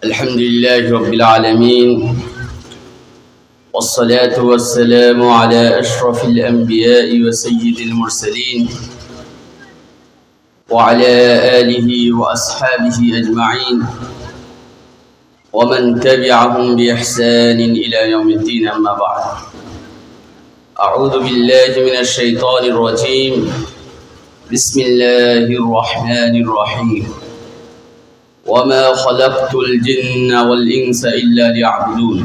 الحمد لله رب العالمين والصلاة والسلام على أشرف الأنبياء وسيد المرسلين وعلى آله وأصحابه أجمعين ومن تبعهم بإحسان إلى يوم الدين. أما بعد، أعوذ بالله من الشيطان الرجيم. بسم الله الرحمن الرحيم. وما خلقت الجن والإنس إلا ليعبدون.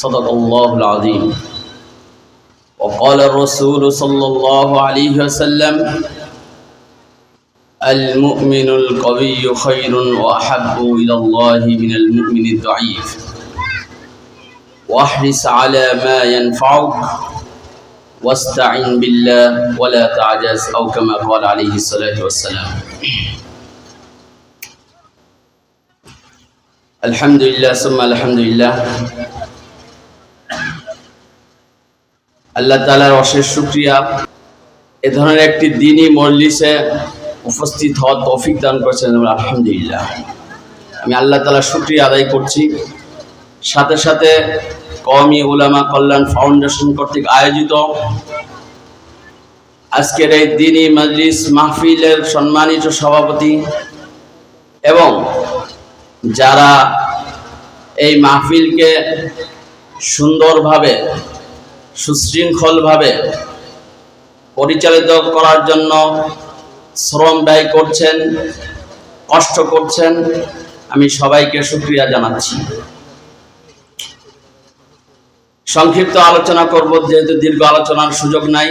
صدق الله العظيم. وقال الرسول صلى الله عليه وسلم: المؤمن القوي خير وأحب إلى الله من المؤمن الضعيف. واحرص على ما ينفعك واستعن بالله ولا تعجز، أو كما قال عليه الصلاة والسلام. আলহামদুলিল্লাহ সুম্মা আলহামদুলিল্লাহ। আল্লাহ তাআলার অশেষ শুকরিয়া, এ ধরনের একটি দ্বীনি মজলিসে উপস্থিত হওয়ার তৌফিক দান করেছেন। আলহামদুলিল্লাহ, আমি আল্লাহ তাআলার শুকরিয়া আদায় করছি। সাথে সাথে কওমি উলামা কল্যাণ ফাউন্ডেশন কর্তৃক আয়োজিত আজকের এই দ্বীনি মজলিস মাহফিলের সম্মানিত সভাপতি এবং যারা এই মাহফিলকে সুন্দরভাবে সুশৃঙ্খলভাবে পরিচালিত করার জন্য শ্রম ব্যয় করছেন, কষ্ট করছেন, আমি সবাইকে শুকরিয়া জানাচ্ছি। সংক্ষিপ্ত আলোচনা করব, যেহেতু দীর্ঘ আলোচনার সুযোগ নাই।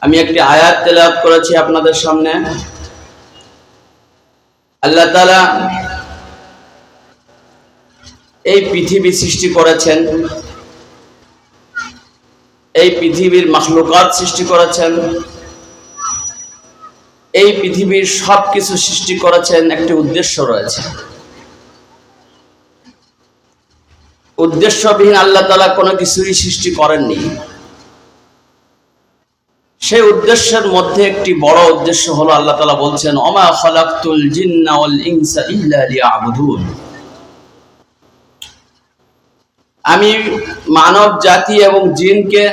আমি একটি আয়াত তেলাওয়াত করেছি আপনাদের সামনে। আল্লাহ তাআলা এই পৃথিবী সৃষ্টি করেছেন, এই পৃথিবীর মাখলুকাত সৃষ্টি করেছেন, এই পৃথিবীর সবকিছু সৃষ্টি করেছেন, একটি উদ্দেশ্য রয়েছে। উদ্দেশ্যবিহীন আল্লাহ তাআলা কোনো কিছুই সৃষ্টি করেননি। সেই উদ্দেশ্যের মধ্যে একটি বড় উদ্দেশ্য হলো, আল্লাহ তাআলা বলছেন, ওমা খালাকতুল জিন্না ওয়াল ইনসা ইল্লা লিয়াবুদুন। আমি মানব জাতি এবং জিনকে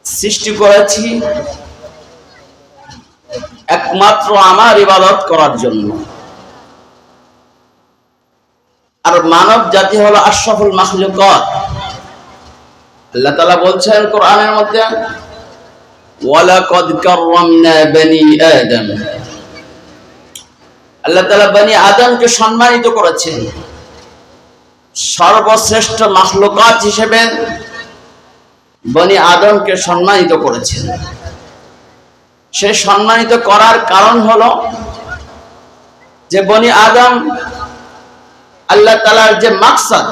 সৃষ্টি করেছি একমাত্র আমার ইবাদত করার জন্য। আর মানব জাতি হলো আশরাফুল মাখলুকাত। আল্লাহ তাআলা বলছেন কোরআনের মধ্যে, ওয়ালাকাদ কাররামনা বনি আদম। আল্লাহ তাআলা বনি আদমকে সম্মানিত করেছেন, সর্বশ্রেষ্ঠ মাখলুকাত হিসেবে বনি আদমকে সম্মানিত করেছেন। সে সম্মানিত করার কারণ হলো যে বনি আদম আল্লাহ তাআলার যে মাকসাদ,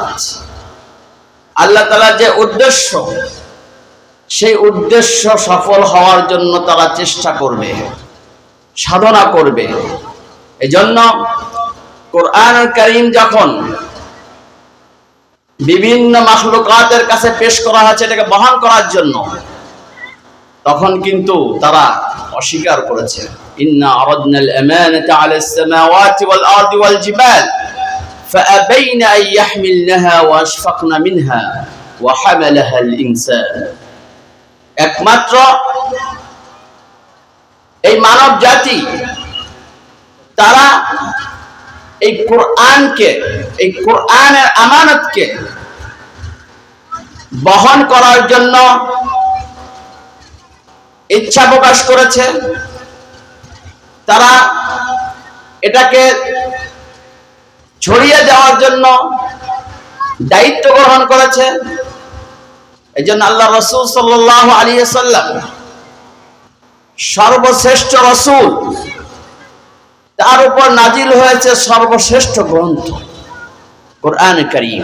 আল্লাহ তাআলার যে উদ্দেশ্য, সেই উদ্দেশ্য সফল হওয়ার জন্য তারা চেষ্টা করবে, সাধনা করবে। এজন্য কোরআনুল কারীম যখন বিভিন্ন মাখলুকাতের কাছে পেশ করা হয়েছে এটাকে বহন করার জন্য, তখন কিন্তু তারা অস্বীকার করেছে। ইন্না আরাদনাল আমানাতা আলাস সামাওয়াতি ওয়াল আরদি ওয়াল জিবাল ফাআবাইনা আন ইয়াহমিলনাহা ওয়া আশফাকনা মিনহা ওয়া হামালাহাল ইনসান। একমাত্র এই মানব জাতি তারা এই কোরআনকে, এই কোরআনের আমানতকে বহন করার জন্য ইচ্ছা প্রকাশ করেছে। তারা এটাকে ছড়িয়ে দেওয়ার জন্য দায়িত্ব গ্রহণ করেছে। এই জন্য আল্লাহ রাসূল সাল্লাল্লাহু আলাইহি ওয়াসাল্লাম সর্বশ্রেষ্ঠ রাসূল, তার উপর নাজিল হয়েছে সর্বশ্রেষ্ঠ গ্রন্থ কোরআন কারীম।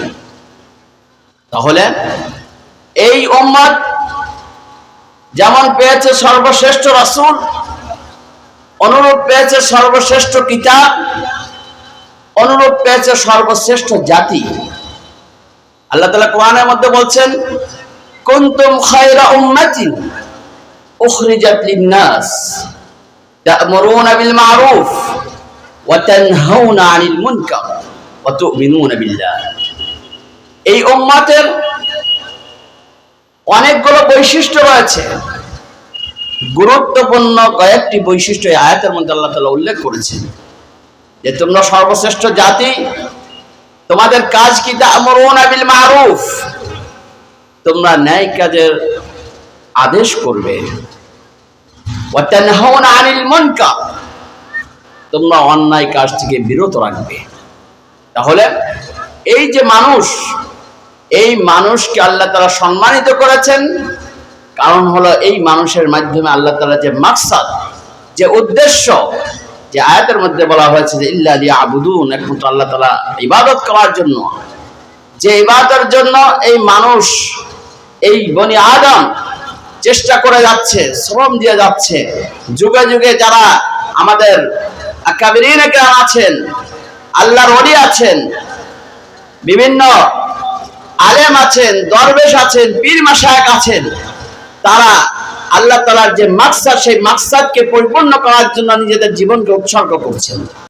তাহলে এই উম্মত যেমন পেয়েছে সর্বশ্রেষ্ঠ রাসূল, অনুরূপ পেয়েছে সর্বশ্রেষ্ঠ কিতাব, অনুরূপ পেয়েছে সর্বশ্রেষ্ঠ জাতি। আল্লাহ তাআলা কোরআনের মধ্যে বলছেন, কুনতুম খায়রা উম্মাতিন উখরিজাত লিন-নাস তা'মুরুনা বিল মা'রুফ ওয়া তানহাউনা আনিল মুনকার ওয়া তু'মিনুনা বিল্লাহ। এই উম্মতের অনেকগুলো বৈশিষ্ট্য রয়েছে। গুরুত্বপূর্ণ কয়েকটি বৈশিষ্ট্য এই আয়াতের মধ্যে আল্লাহ তাআলা উল্লেখ করেছেন যে তোমরা সর্বশ্রেষ্ঠ জাতি, তোমাদের কাজ কি? তা'মুরুনা বিল মারুফ, তোমরা ন্যায় কাজের আদেশ করবে। ওয়া তানহাউনা আনিল মুনকার, তোমরা অন্যায় কাজ থেকে বিরত রাখবে। তাহলে এই যে মানুষ, এই মানুষকে আল্লাহ তাআলা সম্মানিত করেছেন, কারণ হলো এই মানুষের মাধ্যমে আল্লাহ তাআলা যে মাকসাদ, যে উদ্দেশ্য, যে আয়াতের মধ্যে বলা হয়েছে যে ইল্লা লিয়াবুদুন, একমাত্র আল্লাহ তাআলা ইবাদত করার জন্য, যে ইবাদতের জন্য এই মানুষ, এই বনি আদম চেষ্টা করে যাচ্ছে, শ্রম দিয়ে যাচ্ছে। যুগে যুগে যারা আমাদের আকাবিরিন একরাম আছেন, আল্লাহর ওলি আছেন, বিভিন্ন আলেম আছেন, দরবেশ আছেন, পীর মাশায়েখ আছেন, তারা আল্লাহ তাআলার যে মাকসাদ, সেই মাকসাদকে পরিপূর্ণ করার জন্য নিজেদের জীবনকে উৎসর্গ করছেন।